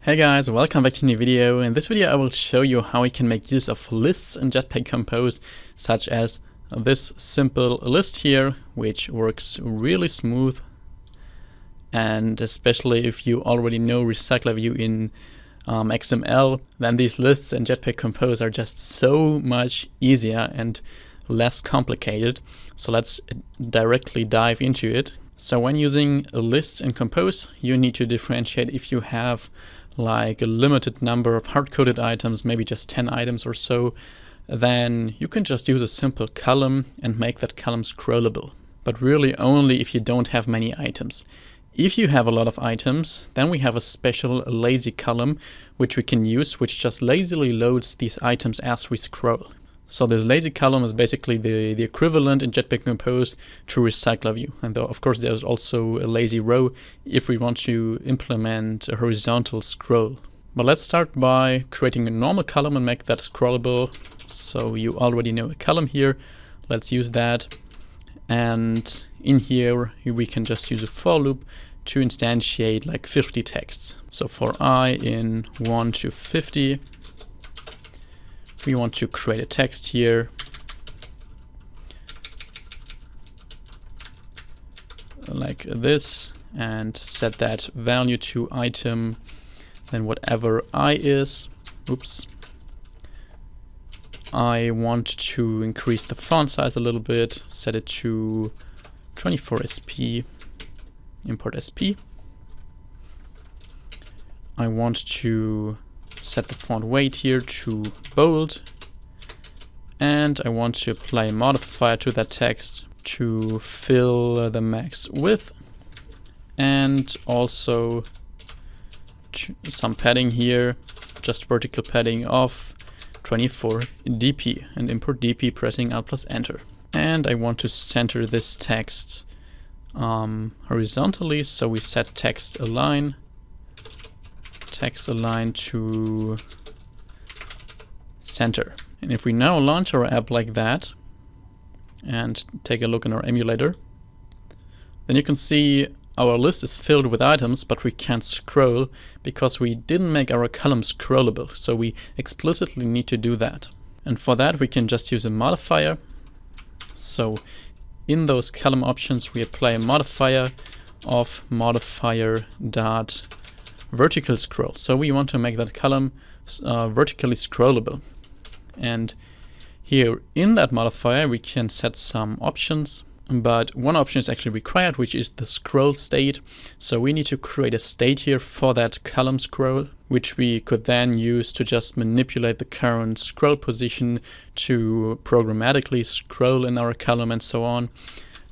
Hey guys, welcome back to a new video. In this video I will show you how we can make use of lists in Jetpack Compose, such as this simple list here, which works really smooth. And especially if you already know recycler view in XML, then these lists in Jetpack Compose are just so much easier and less complicated. So let's directly dive into it. So when using a list in Compose, you need to differentiate if you have like a limited number of hard-coded items, maybe just 10 items or so, then you can just use a simple column and make that column scrollable. But really only if you don't have many items. If you have a lot of items, then we have a special LazyColumn which we can use, which just lazily loads these items as we scroll. So this LazyColumn is basically the equivalent in Jetpack Compose to recycler view. And of course there's also a lazy row if we want to implement a horizontal scroll. But let's start by creating a normal column and make that scrollable. So you already know a column here. Let's use that. And in here we can just use a for loop to instantiate like 50 texts. So for I in 1 to 50, we want to create a text here, like this, and set that value to item, then whatever I is. Oops. I want to increase the font size a little bit, set it to 24 SP, import SP. I want to set the font weight here to bold, and I want to apply a modifier to that text to fill the max width, and also some padding here, just vertical padding of 24 dp, and import dp pressing Alt plus Enter. And I want to center this text horizontally, so we set text align to center. And if we now launch our app like that and take a look in our emulator, then you can see our list is filled with items, but we can't scroll because we didn't make our column scrollable. So we explicitly need to do that. And for that we can just use a modifier. So in those column options we apply a modifier of modifier dot vertical scroll. So we want to make that column vertically scrollable. And here in that modifier we can set some options, but one option is actually required, which is the scroll state. So we need to create a state here for that column scroll, which we could then use to just manipulate the current scroll position to programmatically scroll in our column and so on.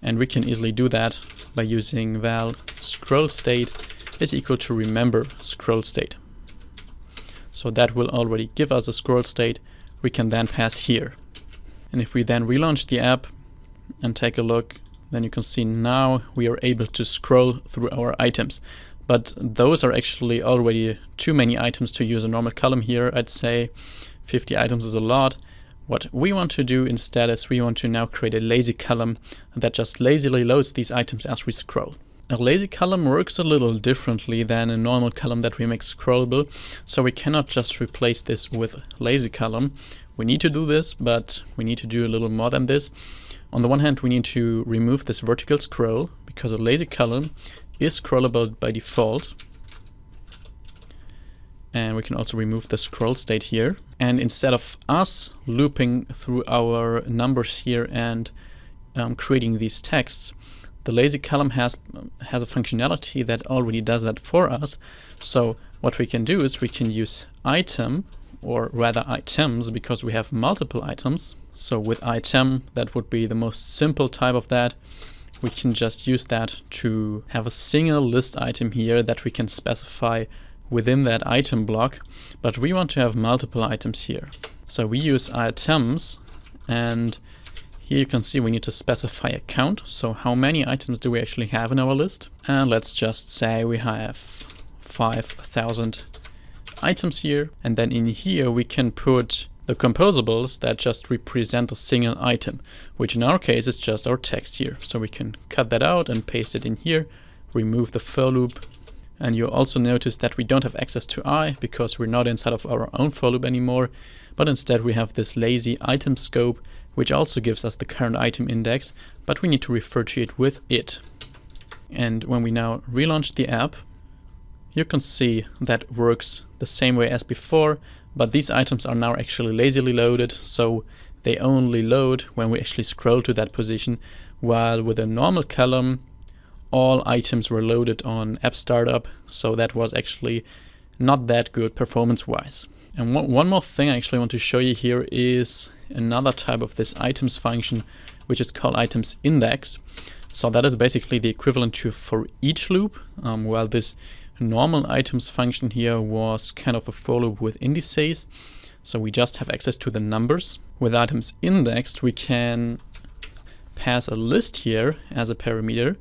And we can easily do that by using val scroll state is equal to remember scroll state. So that will already give us a scroll state we can then pass here. And if we then relaunch the app and take a look, then you can see now we are able to scroll through our items. But those are actually already too many items to use a normal column here. I'd say 50 items is a lot. What we want to do instead is we want to now create a lazy column that just lazily loads these items as we scroll. A lazy column works a little differently than a normal column that we make scrollable, so we cannot just replace this with lazy column. We need to do this, but we need to do a little more than this. On the one hand, we need to remove this vertical scroll because a lazy column is scrollable by default. And we can also remove the scroll state here. And instead of us looping through our numbers here and creating these texts, the lazy column has a functionality that already does that for us. So what we can do is we can use item, or rather items, because we have multiple items. So with item, that would be the most simple type of that. We can just use that to have a single list item here that we can specify within that item block. But we want to have multiple items here. So we use items, and here you can see we need to specify a count. So how many items do we actually have in our list? And let's just say we have 5,000 items here. And then in here we can put the composables that just represent a single item, which in our case is just our text here. So we can cut that out and paste it in here, remove the for loop, And you also notice that we don't have access to I because we're not inside of our own for loop anymore, but instead we have this lazy item scope, which also gives us the current item index, but we need to refer to it with it. And when we now relaunch the app, you can see that works the same way as before, but these items are now actually lazily loaded, so they only load when we actually scroll to that position, while with a normal column, all items were loaded on app startup, so that was actually not that good performance-wise. And one more thing I actually want to show you here is another type of this items function, which is called items index. So that is basically the equivalent to for each loop, while this normal items function here was kind of a for loop with indices. So we just have access to the numbers. With items indexed, we can pass a list here as a parameter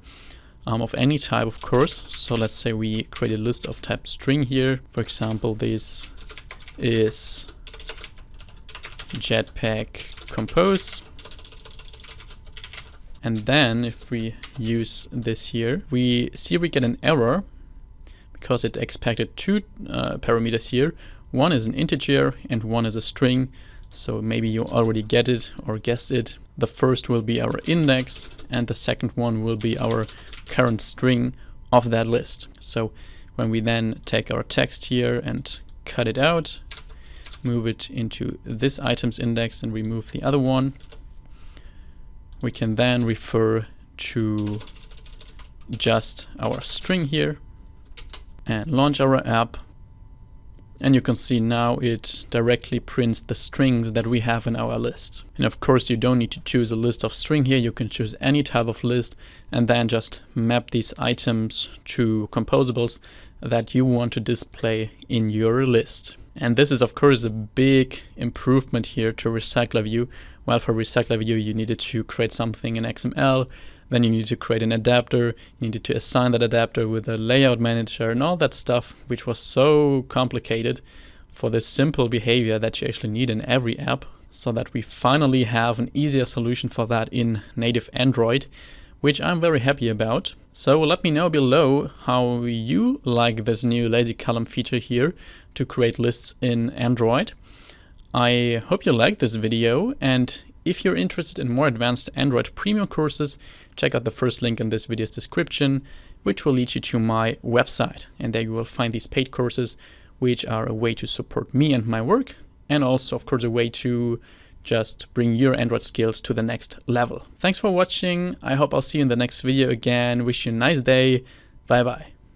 of any type, of course. So let's say we create a list of type string here. For example, this is Jetpack compose. And then if we use this here, we see we get an error because it expected two parameters here. One is an integer and one is a string. So maybe you already get it or guessed it. The first will be our index and the second one will be our current string of that list. So when we then take our text here and cut it out, move it into this items index and remove the other one, we can then refer to just our string here and launch our app. And you can see now it directly prints the strings that we have in our list. And of course, you don't need to choose a list of string here. You can choose any type of list and then just map these items to composables that you want to display in your list. And this is of course a big improvement here to Recycler View. Well, for Recycler View, you needed to create something in XML. Then you need to create an adapter, you needed to assign that adapter with a layout manager and all that stuff, which was so complicated for this simple behavior that you actually need in every app, so that we finally have an easier solution for that in native Android, which I'm very happy about. So let me know below how you like this new LazyColumn feature here to create lists in Android. I hope you liked this video, and if you're interested in more advanced Android premium courses, check out the first link in this video's description, which will lead you to my website. And there you will find these paid courses, which are a way to support me and my work, and also, of course, a way to just bring your Android skills to the next level. Thanks for watching. I hope I'll see you in the next video again. Wish you a nice day. Bye bye.